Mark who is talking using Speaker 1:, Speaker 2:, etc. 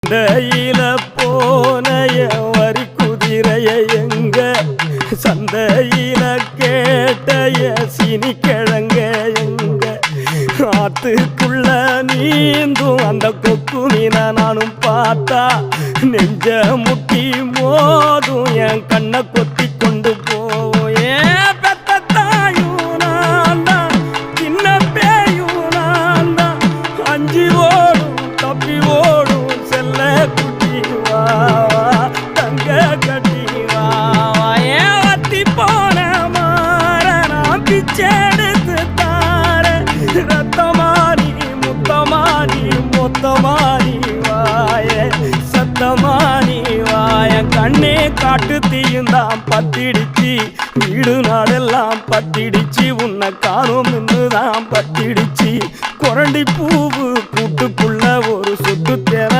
Speaker 1: சந்தையில போனைய வரி குதிரைய எங்க சந்தையில கேட்டைய சீனி கிழங்க எங்க ஆத்துக்குள்ள நீந்தும் அந்த கொக்கு மீன நானும் பார்த்தா நெஞ்ச முட்டி மோதும் என் கண்ணை கொத்தி கொண்டு போவோம் ஏன் பெத்த தாயும் நான் தான் சின்ன பேயும் நான் தான் அஞ்சி ஓடும் தப்பி ஓடும் செல்ல குட்டி வா தங்க கட்டி வா ஏன் வத்தி போன மாற நான் பிச்செடுத்து தார ரத்தமாரி முத்தமாரி மொத்தமாரி வாய சத்தமாரி வாய கண்ணே காட்டு தீயுந்தான் பத்திடிச்சு வீடு நாடெல்லாம் பத்திடிச்சு உன்னை காணும் இன்னுதான் பத்திடிச்சு குரண்டி பூவு கூட்டுக்குள்ள ஒரு சுத்து தேவை